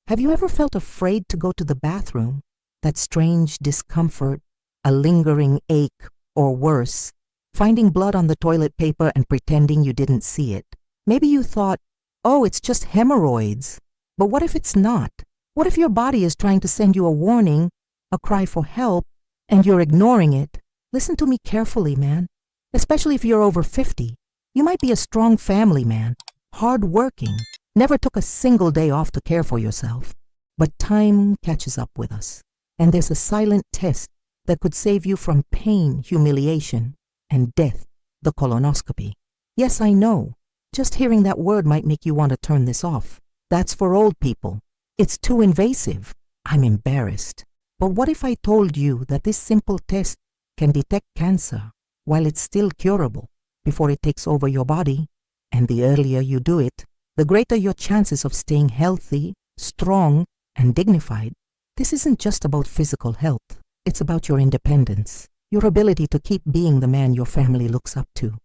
Have you ever felt afraid to go to the bathroom? That strange discomfort, a lingering ache, or worse, finding blood on the toilet paper and pretending you didn't see it. Maybe you thought, oh, it's just hemorrhoids. But what if it's not? What if your body is trying to send you a warning, a cry for help, and you're ignoring it? Listen to me carefully, man. Especially if you're over 50. You might be a strong family man, hard-working, never took a single day off to care for yourself. But time catches up with us, and there's a silent test that could save you from pain, humiliation, and death, the colonoscopy. Yes, I know. Just hearing that word might make you want to turn this off. That's for old people. It's too invasive. I'm embarrassed. But what if I told you that this simple test can detect cancer while it's still curable before it takes over your body? And the earlier you do it, the greater your chances of staying healthy, strong, and dignified. This isn't just about physical health. It's about your independence, your ability to keep being the man your family looks up to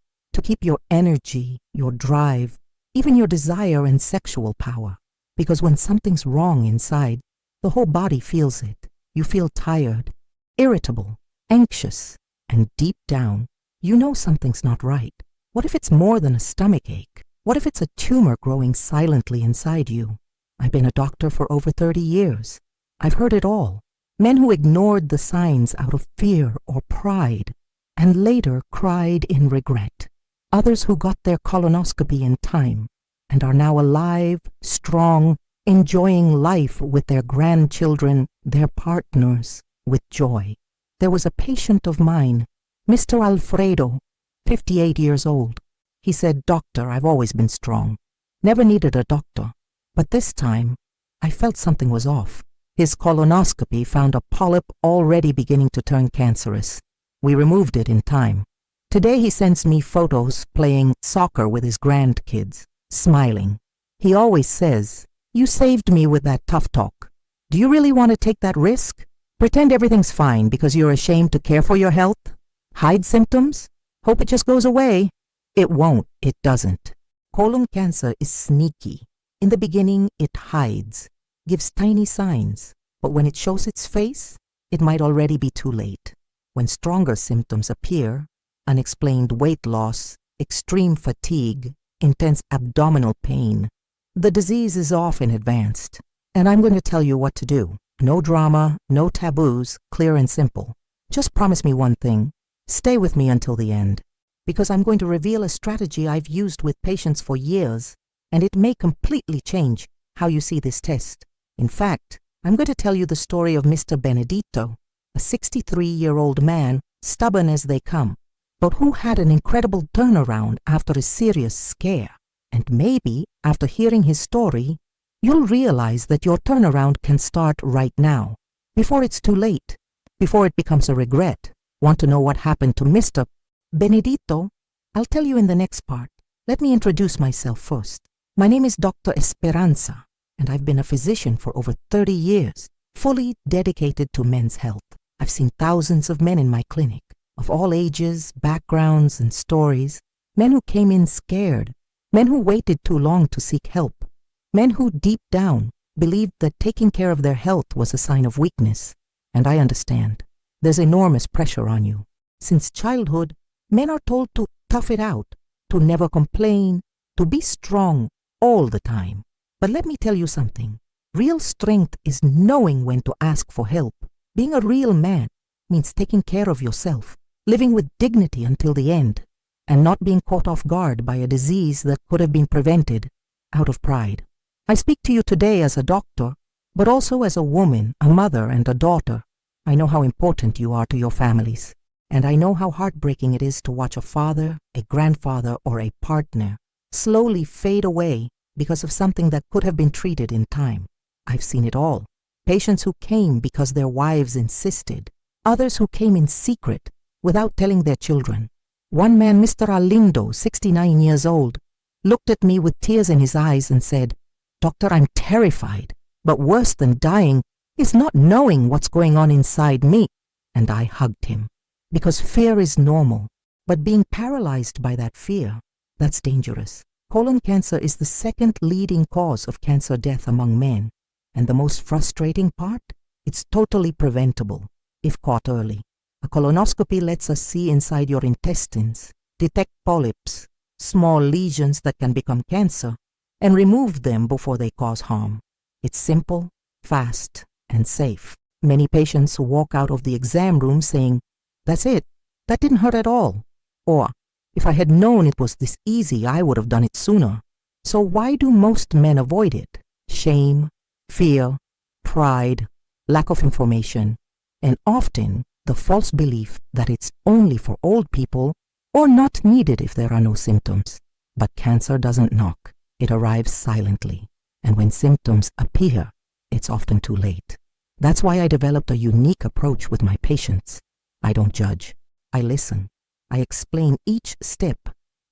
keep your energy, your drive, even your desire and sexual power. Because when something's wrong inside, the whole body feels it. You feel tired, irritable, anxious, and deep down, you know something's not right. What if it's more than a stomach ache? What if it's a tumor growing silently inside you? I've been a doctor for over 30 years. I've heard it all. Men who ignored the signs out of fear or pride, and later cried in regret. Others who got their colonoscopy in time, and are now alive, strong, enjoying life with their grandchildren, their partners, with joy. There was a patient of mine, Mr. Alfredo, 58 years old. He said, "Doctor, I've always been strong. Never needed a doctor. But this time, I felt something was off." His colonoscopy found a polyp already beginning to turn cancerous. We removed it in time. Today he sends me photos playing soccer with his grandkids, smiling. He always says, "You saved me with that tough talk. Do you really want to take that risk? Pretend everything's fine because you're ashamed to care for your health? Hide symptoms? Hope it just goes away?" It won't. It doesn't. Colon cancer is sneaky. In the beginning, it hides, gives tiny signs, but when it shows its face, it might already be too late. When stronger symptoms appear, unexplained weight loss, extreme fatigue, intense abdominal pain, the disease is often advanced. And I'm going to tell you what to do. No drama, no taboos, clear and simple. Just promise me one thing. Stay with me until the end, because I'm going to reveal a strategy I've used with patients for years, and it may completely change how you see this test. In fact, I'm going to tell you the story of Mr. Benedito, a 63-year-old man, stubborn as they come, but who had an incredible turnaround after a serious scare. And maybe, after hearing his story, you'll realize that your turnaround can start right now, before it's too late, before it becomes a regret. Want to know what happened to Mr. Benedito? I'll tell you in the next part. Let me introduce myself first. My name is Dr. Esperanza, and I've been a physician for over 30 years, fully dedicated to men's health. I've seen thousands of men in my clinic, of all ages, backgrounds, and stories. Men who came in scared, men who waited too long to seek help, men who deep down believed that taking care of their health was a sign of weakness. And I understand. There's enormous pressure on you. Since childhood, men are told to tough it out, to never complain, to be strong all the time. But let me tell you something. Real strength is knowing when to ask for help. Being a real man means taking care of yourself, living with dignity until the end, and not being caught off guard by a disease that could have been prevented out of pride. I speak to you today as a doctor, but also as a woman, a mother, and a daughter. I know how important you are to your families, and I know how heartbreaking it is to watch a father, a grandfather, or a partner slowly fade away because of something that could have been treated in time. I've seen it all. Patients who came because their wives insisted, others who came in secret without telling their children. One man, Mr. Alindo, 69 years old, looked at me with tears in his eyes and said, "Doctor, I'm terrified, but worse than dying is not knowing what's going on inside me." And I hugged him, because fear is normal, but being paralyzed by that fear, that's dangerous. Colon cancer is the second leading cause of cancer death among men. And the most frustrating part? It's totally preventable if caught early. A colonoscopy lets us see inside your intestines, detect polyps, small lesions that can become cancer, and remove them before they cause harm. It's simple, fast, and safe. Many patients walk out of the exam room saying, "That's it, that didn't hurt at all." Or, "If I had known it was this easy, I would have done it sooner." So why do most men avoid it? Shame, fear, pride, lack of information, and often the false belief that it's only for old people or not needed if there are no symptoms. But cancer doesn't knock. It arrives silently. And when symptoms appear, it's often too late. That's why I developed a unique approach with my patients. I don't judge. I listen. I explain each step,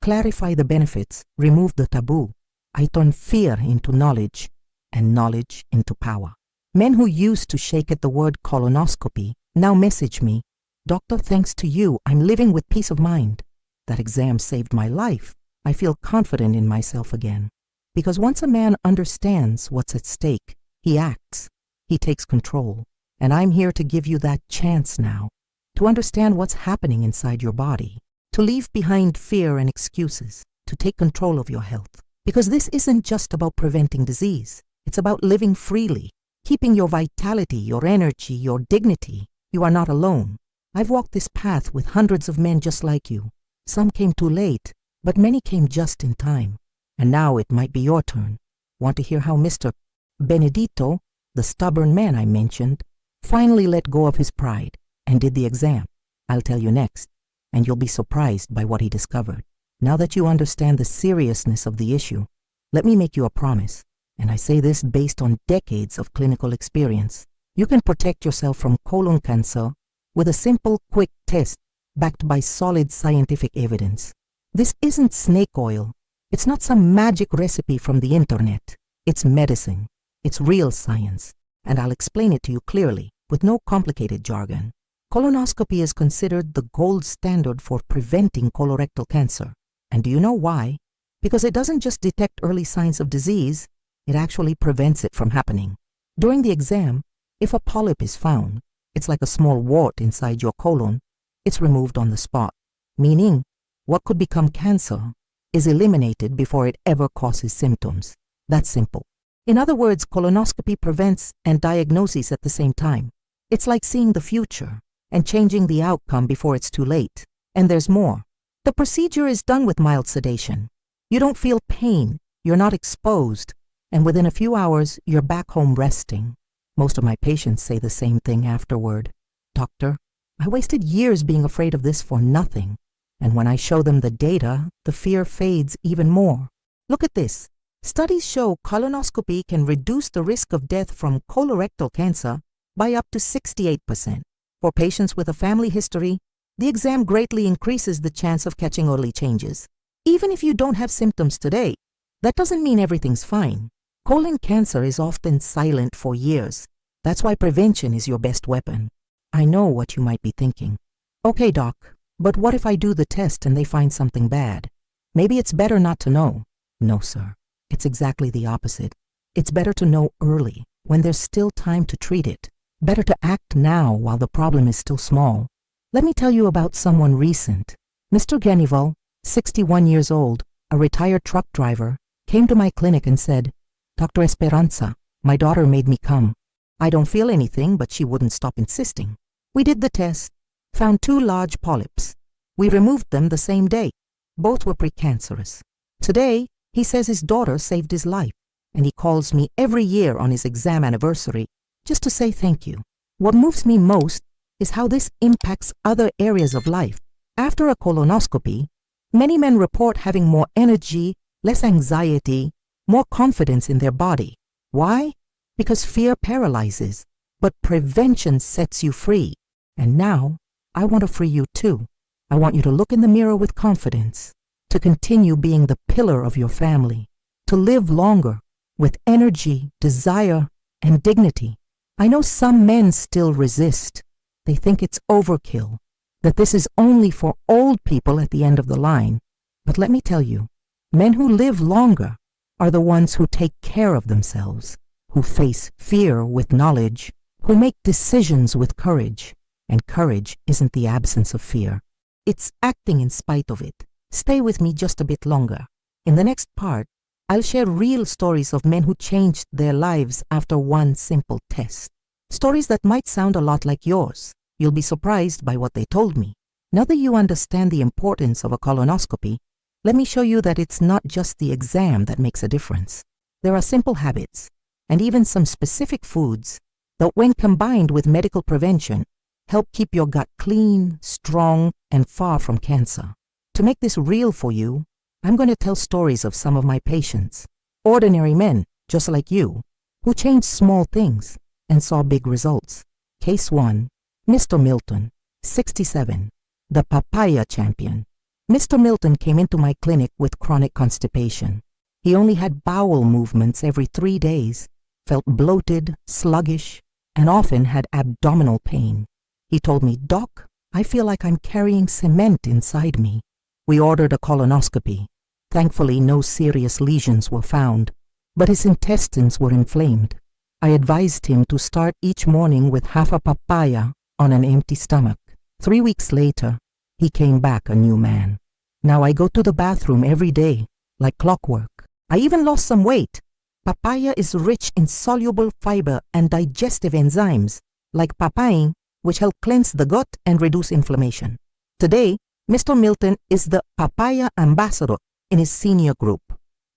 clarify the benefits, remove the taboo. I turn fear into knowledge and knowledge into power. Men who used to shake at the word colonoscopy now message me, "Doctor, thanks to you, I'm living with peace of mind. That exam saved my life. I feel confident in myself again." Because once a man understands what's at stake, he acts. He takes control. And I'm here to give you that chance now, to understand what's happening inside your body, to leave behind fear and excuses, to take control of your health. Because this isn't just about preventing disease. It's about living freely, keeping your vitality, your energy, your dignity. You are not alone. I've walked this path with hundreds of men just like you. Some came too late, but many came just in time. And now it might be your turn. Want to hear how Mr. Benedito, the stubborn man I mentioned, finally let go of his pride and did the exam? I'll tell you next, and you'll be surprised by what he discovered. Now that you understand the seriousness of the issue, let me make you a promise, and I say this based on decades of clinical experience. You can protect yourself from colon cancer with a simple, quick test backed by solid scientific evidence. This isn't snake oil. It's not some magic recipe from the internet. It's medicine. It's real science. And I'll explain it to you clearly, with no complicated jargon. Colonoscopy is considered the gold standard for preventing colorectal cancer. And do you know why? Because it doesn't just detect early signs of disease, it actually prevents it from happening. During the exam, if a polyp is found, it's like a small wart inside your colon, it's removed on the spot, meaning what could become cancer is eliminated before it ever causes symptoms. That's simple. In other words, colonoscopy prevents and diagnoses at the same time. It's like seeing the future and changing the outcome before it's too late. And there's more. The procedure is done with mild sedation. You don't feel pain, you're not exposed, and within a few hours, you're back home resting. Most of my patients say the same thing afterward. "Doctor, I wasted years being afraid of this for nothing." And when I show them the data, the fear fades even more. Look at this. Studies show colonoscopy can reduce the risk of death from colorectal cancer by up to 68%. For patients with a family history, the exam greatly increases the chance of catching early changes. Even if you don't have symptoms today, that doesn't mean everything's fine. Colon cancer is often silent for years. That's why prevention is your best weapon. I know what you might be thinking. "Okay, doc, but what if I do the test and they find something bad? Maybe it's better not to know." No, sir. It's exactly the opposite. It's better to know early, when there's still time to treat it. Better to act now while the problem is still small. Let me tell you about someone recent. Mr. Ganival, 61 years old, a retired truck driver, came to my clinic and said, "Dr. Esperanza, my daughter made me come. I don't feel anything, but she wouldn't stop insisting." We did the test, found 2 large polyps. We removed them the same day. Both were precancerous. Today, he says his daughter saved his life, and he calls me every year on his exam anniversary just to say thank you. What moves me most is how this impacts other areas of life. After a colonoscopy, many men report having more energy, less anxiety, more confidence in their body. Why? Because fear paralyzes, but prevention sets you free. And now, I want to free you too. I want you to look in the mirror with confidence, to continue being the pillar of your family, to live longer with energy, desire, and dignity. I know some men still resist. They think it's overkill, that this is only for old people at the end of the line. But let me tell you, men who live longer are the ones who take care of themselves. who face fear with knowledge, who make decisions with courage. And courage isn't the absence of fear. It's acting in spite of it. Stay with me just a bit longer. In the next part, I'll share real stories of men who changed their lives after one simple test. Stories that might sound a lot like yours. You'll be surprised by what they told me. Now that you understand the importance of a colonoscopy, let me show you that it's not just the exam that makes a difference. There are simple habits, and even some specific foods, that when combined with medical prevention, help keep your gut clean, strong, and far from cancer. To make this real for you, I'm going to tell stories of some of my patients, ordinary men, just like you, who changed small things and saw big results. Case 1, Mr. Milton, 67, the papaya champion. Mr. Milton came into my clinic with chronic constipation. He only had bowel movements every 3 days, felt bloated, sluggish, and often had abdominal pain. He told me, "Doc, I feel like I'm carrying cement inside me." We ordered a colonoscopy. Thankfully, no serious lesions were found, but his intestines were inflamed. I advised him to start each morning with half a papaya on an empty stomach. 3 weeks later, he came back a new man. Now I go to the bathroom every day, like clockwork. I even lost some weight. Papaya is rich in soluble fiber and digestive enzymes, like papain, which help cleanse the gut and reduce inflammation. Today, Mr. Milton is the papaya ambassador in his senior group.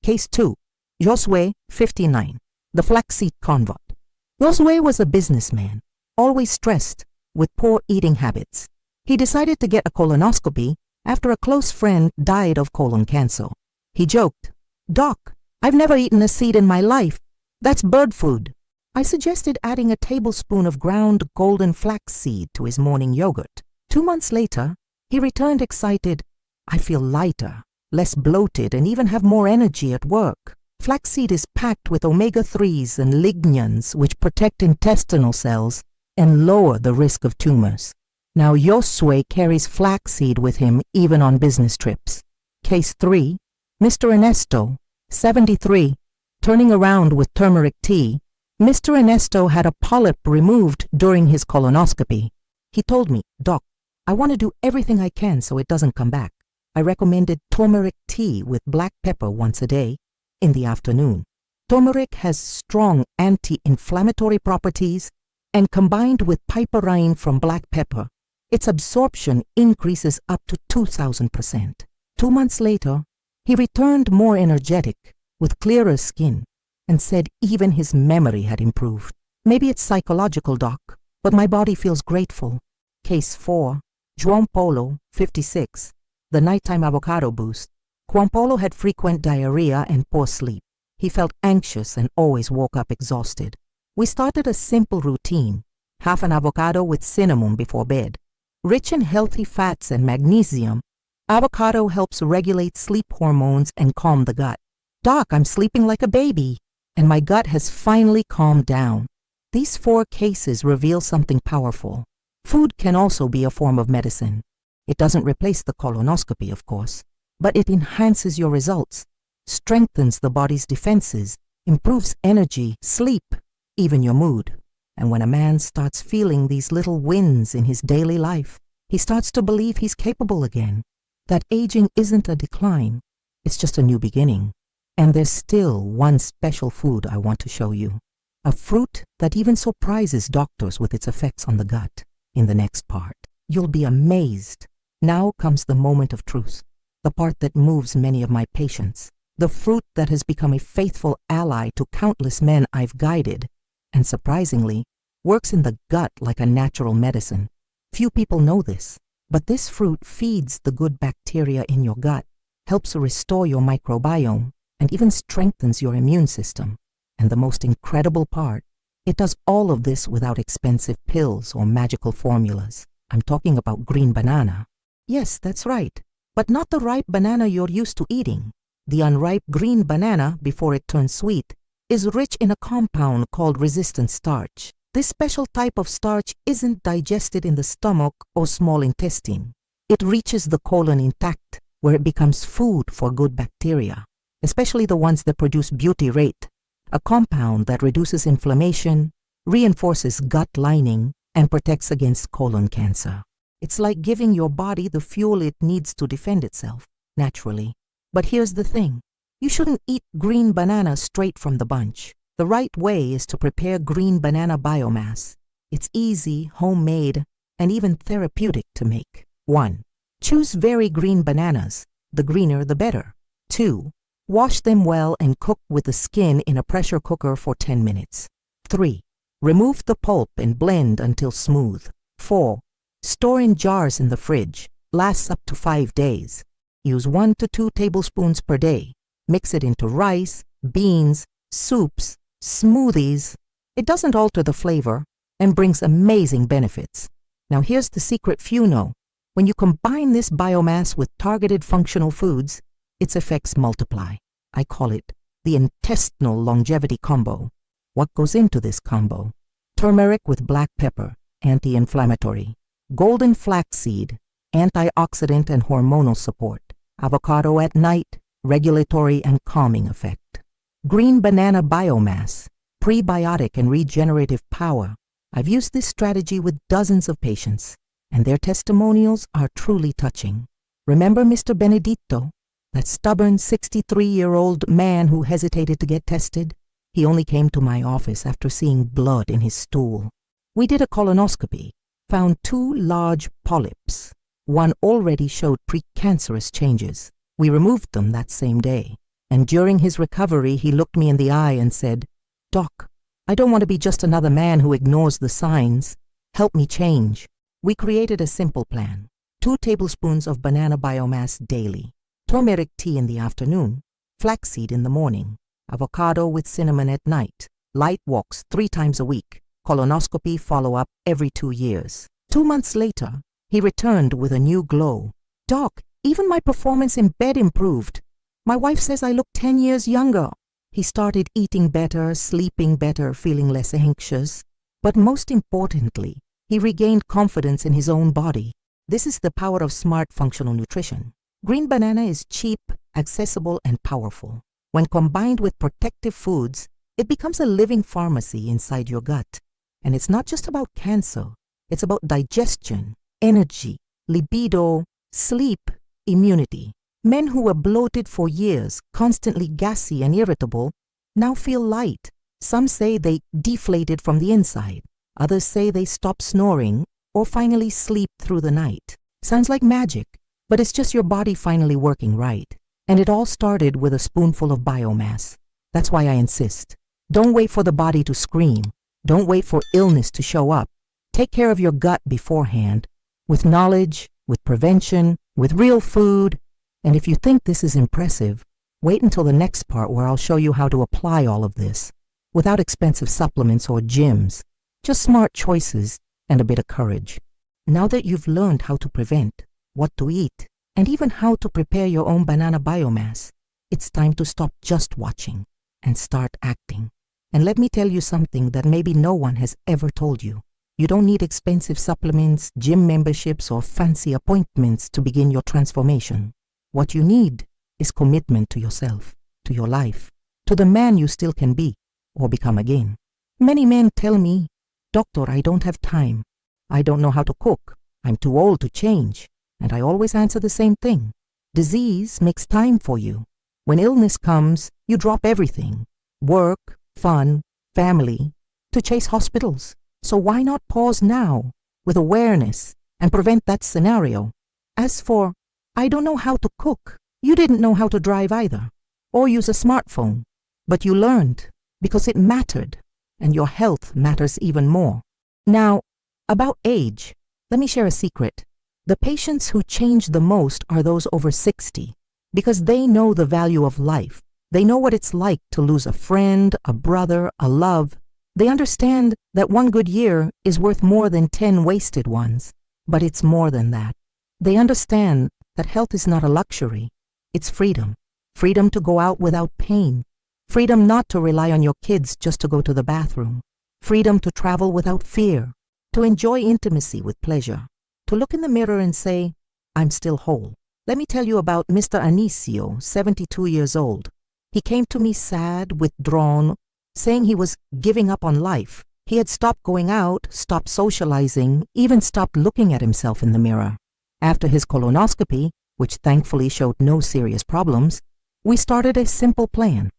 Case 2, Josue, 59, the flaxseed convert. Josue was a businessman, always stressed, with poor eating habits. He decided to get a colonoscopy after a close friend died of colon cancer. He joked, "Doc, I've never eaten a seed in my life. That's bird food." I suggested adding a tablespoon of ground golden flaxseed to his morning yogurt. 2 months later, he returned excited. "I feel lighter, less bloated, and even have more energy at work." Flaxseed is packed with omega-3s and lignans, which protect intestinal cells and lower the risk of tumors. Now Josue carries flaxseed with him even on business trips. Case 3, Mr. Ernesto, 73, turning around with turmeric tea. Mr. Ernesto had a polyp removed during his colonoscopy. He told me, "Doc, I want to do everything I can so it doesn't come back." I recommended turmeric tea with black pepper once a day in the afternoon. Turmeric has strong anti-inflammatory properties, and combined with piperine from black pepper, its absorption increases up to 2,000%. 2 months later, he returned more energetic, with clearer skin, and said even his memory had improved. "Maybe it's psychological, Doc, but my body feels grateful." Case 4, Juan Polo, 56, the nighttime avocado boost. Juan Polo had frequent diarrhea and poor sleep. He felt anxious and always woke up exhausted. We started a simple routine, half an avocado with cinnamon before bed. Rich in healthy fats and magnesium, avocado helps regulate sleep hormones and calm the gut. "Doc, I'm sleeping like a baby, and my gut has finally calmed down." These 4 cases reveal something powerful. Food can also be a form of medicine. It doesn't replace the colonoscopy, of course, but it enhances your results, strengthens the body's defenses, improves energy, sleep, even your mood. And when a man starts feeling these little wins in his daily life, he starts to believe he's capable again, that aging isn't a decline, it's just a new beginning. And there's still one special food I want to show you, a fruit that even surprises doctors with its effects on the gut. In the next part, you'll be amazed. Now comes the moment of truth, the part that moves many of my patients, the fruit that has become a faithful ally to countless men I've guided, and surprisingly, works in the gut like a natural medicine. Few people know this, but this fruit feeds the good bacteria in your gut, helps restore your microbiome, and even strengthens your immune system. And the most incredible part, it does all of this without expensive pills or magical formulas. I'm talking about green banana. Yes, that's right, but not the ripe banana you're used to eating. The unripe green banana, before it turns sweet, is rich in a compound called resistant starch. This special type of starch isn't digested in the stomach or small intestine. It reaches the colon intact, where it becomes food for good bacteria, especially the ones that produce butyrate, a compound that reduces inflammation, reinforces gut lining, and protects against colon cancer. It's like giving your body the fuel it needs to defend itself, naturally. But here's the thing. You shouldn't eat green banana straight from the bunch. The right way is to prepare green banana biomass. It's easy, homemade, and even therapeutic to make. 1. Choose very green bananas. The greener, the better. 2. Wash them well and cook with the skin in a pressure cooker for 10 minutes. 3. Remove the pulp and blend until smooth. 4. Store in jars in the fridge. Lasts up to 5 days. Use 1 to 2 tablespoons per day. Mix it into rice, beans, soups, smoothies. It doesn't alter the flavor and brings amazing benefits. Now here's the secret few know. When you combine this biomass with targeted functional foods, its effects multiply. I call it the intestinal longevity combo. What goes into this combo? Turmeric with black pepper, anti-inflammatory. Golden flaxseed, antioxidant and hormonal support. Avocado at night, regulatory and calming effect. Green banana biomass, prebiotic and regenerative power. I've used this strategy with dozens of patients, and their testimonials are truly touching. Remember Mr. Benedito, that stubborn 63-year-old man who hesitated to get tested? He only came to my office after seeing blood in his stool. We did a colonoscopy, found 2 large polyps. One already showed precancerous changes. We removed them that same day. And during his recovery, he looked me in the eye and said, "Doc, I don't want to be just another man who ignores the signs. Help me change." We created a simple plan. 2 tablespoons of banana biomass daily. Turmeric tea in the afternoon. Flaxseed in the morning. Avocado with cinnamon at night. Light walks 3 times a week. Colonoscopy follow-up every 2 years. 2 months later, he returned with a new glow. "Doc, even my performance in bed improved. My wife says I look 10 years younger." He started eating better, sleeping better, feeling less anxious. But most importantly, he regained confidence in his own body. This is the power of smart functional nutrition. Green banana is cheap, accessible, and powerful. When combined with protective foods, it becomes a living pharmacy inside your gut. And it's not just about cancer. It's about digestion, energy, libido, sleep, immunity. Men who were bloated for years, constantly gassy and irritable, now feel light. Some say they deflated from the inside. Others say they stopped snoring or finally sleep through the night. Sounds like magic, but it's just your body finally working right. And it all started with a spoonful of biomass. That's why I insist. Don't wait for the body to scream. Don't wait for illness to show up. Take care of your gut beforehand, with knowledge, with prevention, with real food. And if you think this is impressive, wait until the next part where I'll show you how to apply all of this without expensive supplements or gyms, just smart choices and a bit of courage. Now that you've learned how to prevent, what to eat, and even how to prepare your own banana biomass, it's time to stop just watching and start acting. And let me tell you something that maybe no one has ever told you. You don't need expensive supplements, gym memberships, or fancy appointments to begin your transformation. What you need is commitment to yourself, to your life, to the man you still can be or become again. Many men tell me, "Doctor, I don't have time. I don't know how to cook. I'm too old to change." And I always answer the same thing. Disease makes time for you. When illness comes, you drop everything. Work, fun, family, to chase hospitals. So why not pause now with awareness and prevent that scenario? As for, "I don't know how to cook," you didn't know how to drive either, or use a smartphone, but you learned because it mattered, and your health matters even more. Now, about age, let me share a secret. The patients who change the most are those over 60, because they know the value of life. They know what it's like to lose a friend, a brother, a love. They understand that one good year is worth more than 10 wasted ones, but it's more than that. They understand that health is not a luxury. It's freedom. Freedom to go out without pain. Freedom not to rely on your kids just to go to the bathroom. Freedom to travel without fear. To enjoy intimacy with pleasure. To look in the mirror and say, "I'm still whole." Let me tell you about Mr. Anicio, 72 years old. He came to me sad, withdrawn, saying he was giving up on life. He had stopped going out, stopped socializing, even stopped looking at himself in the mirror. After his colonoscopy, which thankfully showed no serious problems, we started a simple plan: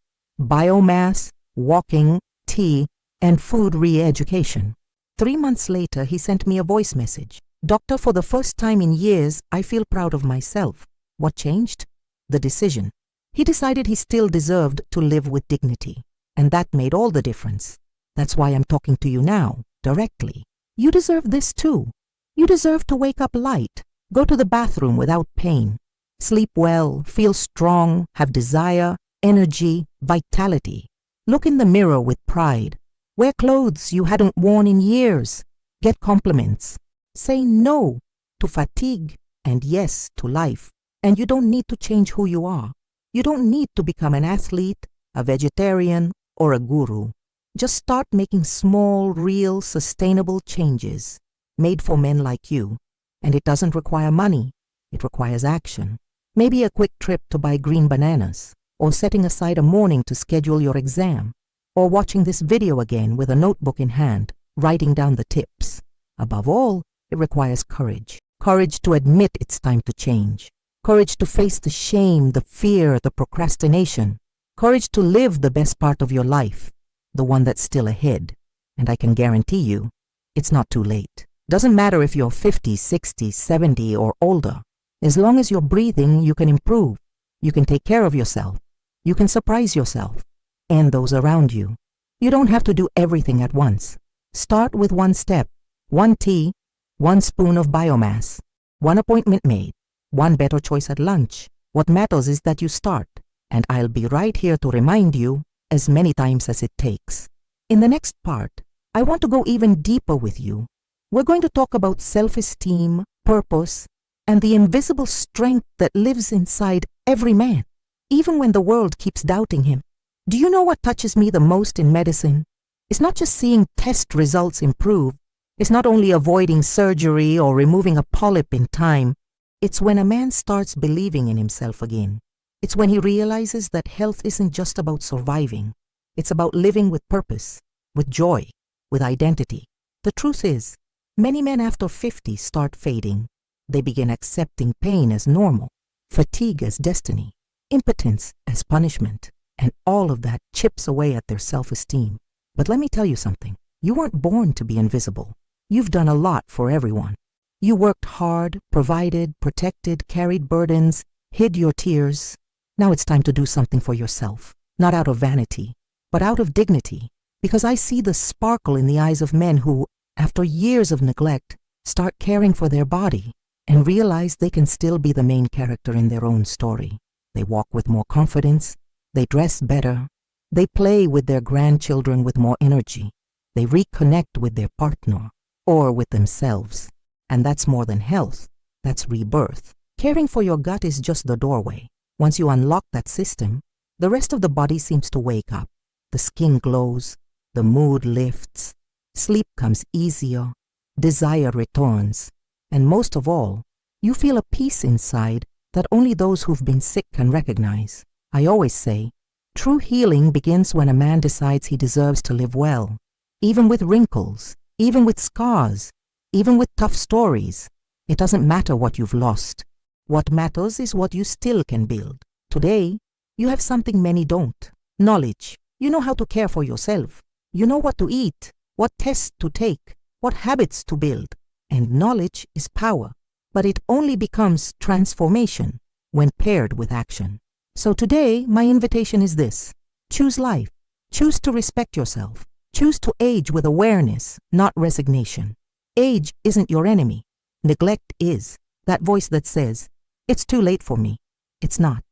biomass, walking, tea, and food re-education. 3 months later, he sent me a voice message. "Doctor, for the first time in years, I feel proud of myself." What changed? The decision. He decided he still deserved to live with dignity, and that made all the difference. That's why I'm talking to you now, directly. You deserve this too. You deserve to wake up light, go to the bathroom without pain, sleep well, feel strong, have desire, energy, vitality. Look in the mirror with pride. Wear clothes you hadn't worn in years. Get compliments. Say no to fatigue and yes to life. And you don't need to change who you are. You don't need to become an athlete, a vegetarian, or a guru. Just start making small, real, sustainable changes made for men like you. And it doesn't require money. It requires action. Maybe a quick trip to buy green bananas, or setting aside a morning to schedule your exam, or watching this video again with a notebook in hand, writing down the tips. Above all, it requires courage. Courage to admit it's time to change. Courage to face the shame, the fear, the procrastination. Courage to live the best part of your life, the one that's still ahead. And I can guarantee you, it's not too late. Doesn't matter if you're 50, 60, 70, or older. As long as you're breathing, you can improve. You can take care of yourself. You can surprise yourself and those around you. You don't have to do everything at once. Start with one step, one tea, one spoon of biomass, one appointment made, one better choice at lunch. What matters is that you start, and I'll be right here to remind you as many times as it takes. In the next part, I want to go even deeper with you. We're going to talk about self-esteem, purpose, and the invisible strength that lives inside every man, even when the world keeps doubting him. Do you know what touches me the most in medicine? It's not just seeing test results improve. It's not only avoiding surgery or removing a polyp in time. It's when a man starts believing in himself again. It's when he realizes that health isn't just about surviving. It's about living with purpose, with joy, with identity. The truth is, many men after 50 start fading. They begin accepting pain as normal, fatigue as destiny, impotence as punishment, and all of that chips away at their self-esteem. But let me tell you something. You weren't born to be invisible. You've done a lot for everyone. You worked hard, provided, protected, carried burdens, hid your tears. Now it's time to do something for yourself, not out of vanity, but out of dignity. Because I see the sparkle in the eyes of men who, after years of neglect, start caring for their body and realize they can still be the main character in their own story. They walk with more confidence, they dress better, they play with their grandchildren with more energy, they reconnect with their partner or with themselves. And that's more than health, that's rebirth. Caring for your gut is just the doorway. Once you unlock that system, the rest of the body seems to wake up. The skin glows, the mood lifts, sleep comes easier, desire returns, and most of all, you feel a peace inside that only those who've been sick can recognize. I always say, true healing begins when a man decides he deserves to live well, even with wrinkles, even with scars, even with tough stories. It doesn't matter what you've lost. What matters is what you still can build. Today, you have something many don't. Knowledge. You know how to care for yourself. You know what to eat, what tests to take, what habits to build. And knowledge is power. But it only becomes transformation when paired with action. So today, my invitation is this. Choose life. Choose to respect yourself. Choose to age with awareness, not resignation. Age isn't your enemy. Neglect is. That voice that says, it's too late for me. It's not.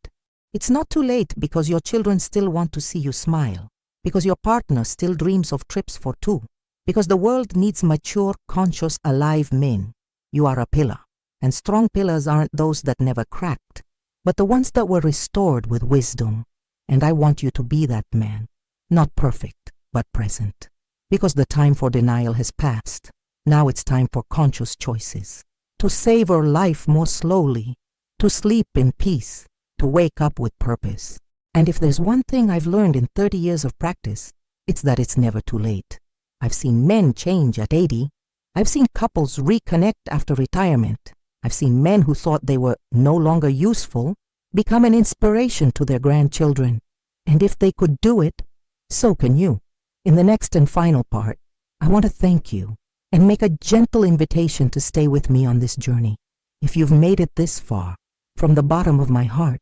It's not too late because your children still want to see you smile, because your partner still dreams of trips for two, because the world needs mature, conscious, alive men. You are a pillar, and strong pillars aren't those that never cracked, but the ones that were restored with wisdom. And I want you to be that man, not perfect, but present, because the time for denial has passed. Now it's time for conscious choices, to savor life more slowly, to sleep in peace, to wake up with purpose. And if there's one thing I've learned in 30 years of practice, It's that it's never too late. I've seen men change at 80. I've seen couples reconnect after retirement. I've seen men who thought they were no longer useful become an inspiration to their grandchildren. And if they could do it, so can you. In the next and final part, I want to thank you and make a gentle invitation to stay with me on this journey. If you've made it this far, from the bottom of my heart,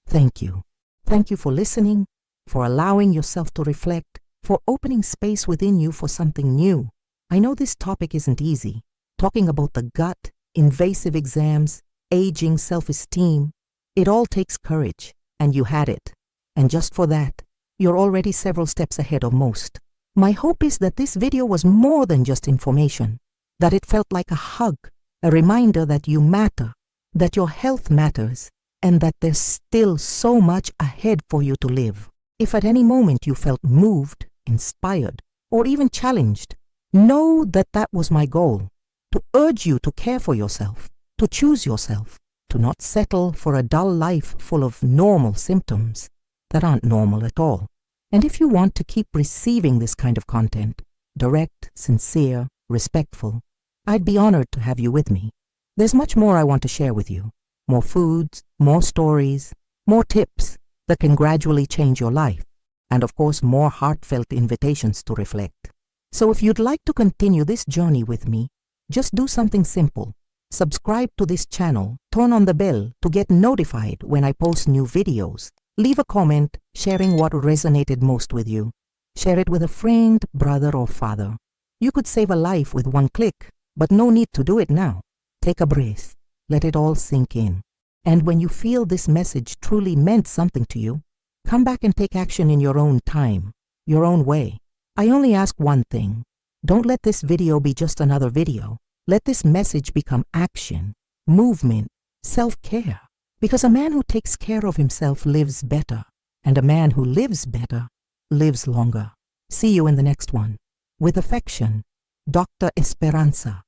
thank you. Thank you for listening, for allowing yourself to reflect, for opening space within you for something new. I know this topic isn't easy. Talking about the gut, invasive exams, aging, self-esteem, it all takes courage, and you had it. And just for that, you're already several steps ahead of most. My hope is that this video was more than just information, that it felt like a hug, a reminder that you matter, that your health matters, and that there's still so much ahead for you to live. If at any moment you felt moved, inspired, or even challenged, know that that was my goal, to urge you to care for yourself, to choose yourself, to not settle for a dull life full of normal symptoms that aren't normal at all. And if you want to keep receiving this kind of content, direct, sincere, respectful, I'd be honored to have you with me. There's much more I want to share with you. More foods, more stories, more tips that can gradually change your life. And of course, more heartfelt invitations to reflect. So if you'd like to continue this journey with me, just do something simple. Subscribe to this channel, turn on the bell to get notified when I post new videos. Leave a comment sharing what resonated most with you. Share it with a friend, brother, or father. You could save a life with one click, but no need to do it now. Take a breath. Let it all sink in. And when you feel this message truly meant something to you, come back and take action in your own time, your own way. I only ask one thing. Don't let this video be just another video. Let this message become action, movement, self-care. Because a man who takes care of himself lives better, and a man who lives better lives longer. See you in the next one. With affection, Dr. Esperanza.